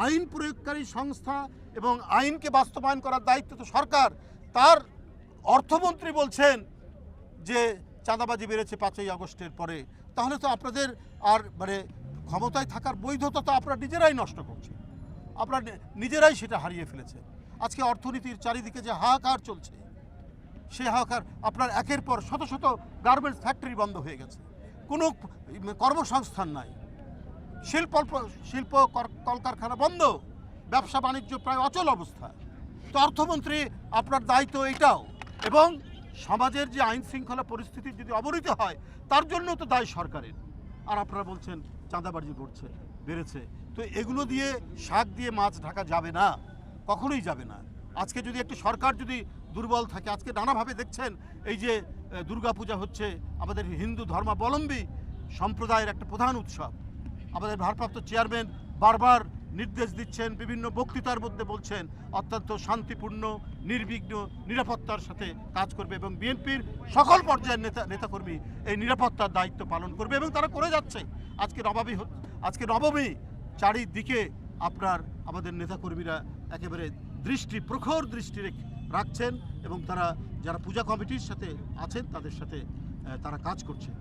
আইন প্রয়োগকারী সংস্থা এবং আইনকে বাস্তবায়ন করার দায়িত্ব তো সরকার। তার অর্থমন্ত্রী বলছেন যে চাঁদাবাজি বেড়েছে 5ই আগস্টের পরে, তাহলে তো আপনাদের আর মানে ক্ষমতায় থাকার বৈধতা তো আপনারা নিজেরাই নষ্ট করছেন, আপনারা নিজেরাই সেটা হারিয়ে ফেলেছেন। আজকে অর্থনীতির চারিদিকে যে হাহাকার চলছে, সেই হাহাকার আপনার একের পর শত শত গার্মেন্টস ফ্যাক্টরি বন্ধ হয়ে গেছে, কোনো কর্মসংস্থান নাই, শিল্প কলকারখানা বন্ধ, ব্যবসা বাণিজ্য প্রায় অচল অবস্থা। তো অর্থমন্ত্রী আপনার দায়িত্ব এইটাও, এবং সমাজের যে আইন শৃঙ্খলা পরিস্থিতির যদি অবনতি হয় তার জন্য তো দায় সরকারের। আর আপনারা বলছেন চাঁদাবাজি বেড়েছে। তো এগুলো দিয়ে শাক দিয়ে মাছ ঢাকা যাবে না, কখনোই যাবে না। আজকে যদি একটি সরকার যদি দুর্বল থাকে, আজকে নানাভাবে দেখছেন এই যে দুর্গাপূজা হচ্ছে, আমাদের হিন্দু ধর্মাবলম্বী সম্প্রদায়ের একটা প্রধান উৎসব। আমাদের ভারপ্রাপ্ত চেয়ারম্যান বারবার নির্দেশ দিচ্ছেন, বিভিন্ন বক্তৃতার মধ্যে বলছেন অত্যন্ত শান্তিপূর্ণ, নির্বিঘ্ন, নিরাপত্তার সাথে কাজ করবে, এবং বিএনপির সকল পর্যায়ের নেতাকর্মী এই নিরাপত্তার দায়িত্ব পালন করবে, এবং তারা করে যাচ্ছে। আজকে নবমী চারিদিকে আপনার আমাদের নেতাকর্মীরা একেবারে প্রখর দৃষ্টি রাখছেন, এবং তারা যারা পূজা কমিটির সাথে আছেন তাদের সাথে তারা কাজ করছে।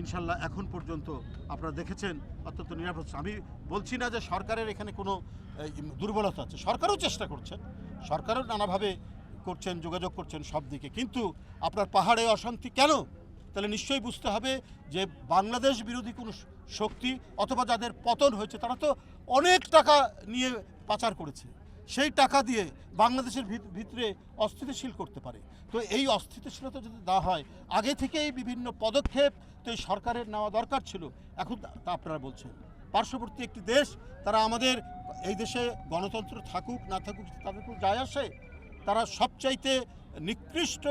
ইনশাল্লাহ এখন পর্যন্ত আপনারা দেখেছেন অত্যন্ত নিরাপদ। আমি বলছি না যে সরকারের এখানে কোনো দুর্বলতা আছে, সরকারও চেষ্টা করছেন, সরকারও নানাভাবে করছেন, যোগাযোগ করছেন সব দিকে। কিন্তু আপনার পাহাড়ে অশান্তি কেন? তাহলে নিশ্চয়ই বুঝতে হবে যে বাংলাদেশ বিরোধী কোনো শক্তি অথবা যাদের পতন হয়েছে তারা তো অনেক টাকা নিয়ে পাচার করেছে, সেই টাকা দিয়ে বাংলাদেশের ভিতরে অস্থিতিশীল করতে পারে। তো এই অস্থিতিশীলতা যদি না হয়, আগে থেকেই বিভিন্ন পদক্ষেপ তো এই সরকারের নেওয়া দরকার ছিল। এখন তা আপনারা বলছেন পার্শ্ববর্তী একটি দেশ, তারা আমাদের এই দেশে গণতন্ত্র থাকুক না থাকুক তাদের কোনো যায় আসে, তারা সবচাইতে নিকৃষ্ট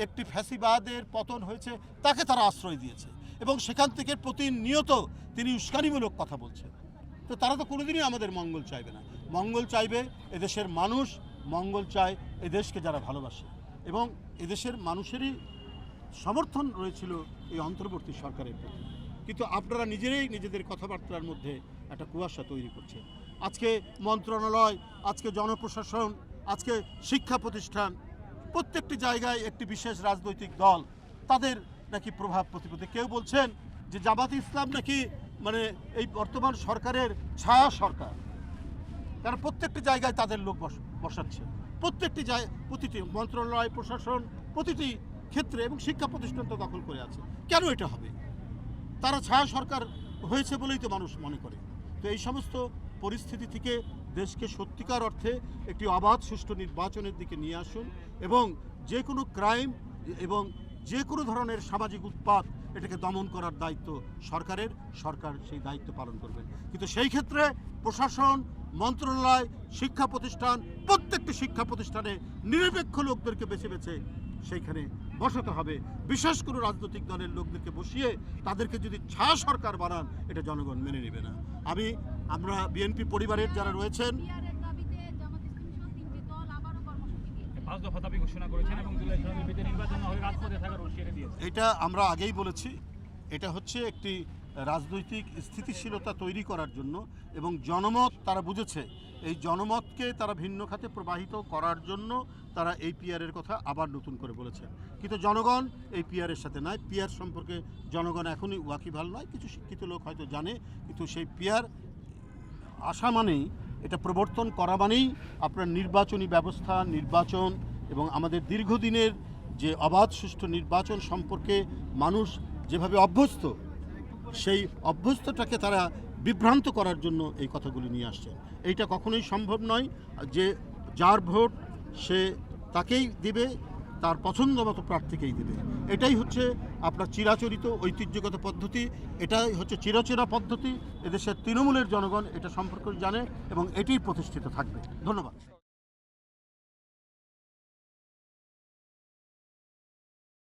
একটি ফ্যাসিবাদের পতন হয়েছে, তাকে তারা আশ্রয় দিয়েছে, এবং সেখান থেকে প্রতিনিয়ত তিনি উস্কানিমূলক কথা বলছেন। তো তারা তো কোনোদিনই আমাদের মঙ্গল চাইবে না। মঙ্গল চাইবে এদেশের মানুষ, মঙ্গল চায় এদেশকে যারা ভালোবাসে, এবং এদেশের মানুষেরই সমর্থন রয়েছিল এই অন্তর্বর্তী সরকারের প্রতি। কিন্তু আপনারা নিজেদের কথাবার্তার মধ্যে একটা কুয়াশা তৈরি করছেন। আজকে মন্ত্রণালয়, আজকে জনপ্রশাসন, আজকে শিক্ষা প্রতিষ্ঠান, প্রত্যেকটি জায়গায় একটি বিশেষ রাজনৈতিক দল, তাদের নাকি প্রভাব প্রতিপত্তি। কেউ বলছেন যে জামাত ইসলাম নাকি মানে এই বর্তমান সরকারের ছায়া সরকার, কারণ প্রত্যেকটি জায়গায় তাদের লোক বসাচ্ছে, প্রতিটি মন্ত্রণালয়, প্রশাসন, প্রতিটি ক্ষেত্রে, এবং শিক্ষা প্রতিষ্ঠান তো দখল করে আছে। কেন এটা হবে? তারা ছায়া সরকার হয়েছে বলেই তো মানুষ মনে করে। তো এই সমস্ত পরিস্থিতি থেকে দেশকে সত্যিকার অর্থে একটি অবাধ সুষ্ঠু নির্বাচনের দিকে নিয়ে আসুন, এবং যে কোনো ক্রাইম এবং যে কোনো ধরনের সামাজিক উৎপাত এটাকে দমন করার দায়িত্ব সরকারের, সরকার সেই দায়িত্ব পালন করবেন। কিন্তু সেই ক্ষেত্রে প্রশাসন, মন্ত্রণালয়, শিক্ষা প্রতিষ্ঠান, প্রত্যেকটি শিক্ষা প্রতিষ্ঠানে নিরপেক্ষ লোকদেরকে বেছে সেইখানে বসাতে হবে। বিশেষ করে রাজনৈতিক দলের লোকদেরকে বসিয়ে তাদেরকে যদি ছায়া সরকার বানান, এটা জনগণ মেনে নেবে না। আমরা বিএনপি পরিবারের যারা রয়েছেন, এটা আমরা আগেই বলেছি, এটা হচ্ছে একটি রাজনৈতিক স্থিতিশীলতা তৈরি করার জন্য, এবং জনমত তারা বুঝেছে, এই জনমতকে তারা ভিন্ন খাতে প্রবাহিত করার জন্য তারা এই পিআরের কথা আবার নতুন করে বলেছেন। কিন্তু জনগণ এই পিআরের সাথে নয়, পিআর সম্পর্কে জনগণ এখনই ওয়াকিবহাল নয়, কিছু শিক্ষিত লোক হয়তো জানে, কিন্তু সেই পিআর আসা মানেই, এটা প্রবর্তন করা মানেই আপনার নির্বাচনী ব্যবস্থা, নির্বাচন এবং আমাদের দীর্ঘদিনের যে অবাধ সুষ্ঠু নির্বাচন সম্পর্কে মানুষ যেভাবে অভ্যস্ত, সেই অভ্যস্তটাকে তারা বিভ্রান্ত করার জন্য এই কথাগুলি নিয়ে আসছে। এইটা কখনোই সম্ভব নয় যে যার ভোট সে তাকেই দেবে, তার পছন্দ মতো প্রার্থীকেই দেবে। এটাই হচ্ছে আপনার চিরাচরিত ঐতিহ্যগত পদ্ধতি, এটাই হচ্ছে চিরচেনা পদ্ধতি। এদেশের তৃণমূলের জনগণ এটা সম্পর্কে জানে, এবং এটিই প্রতিষ্ঠিত থাকবে। ধন্যবাদ।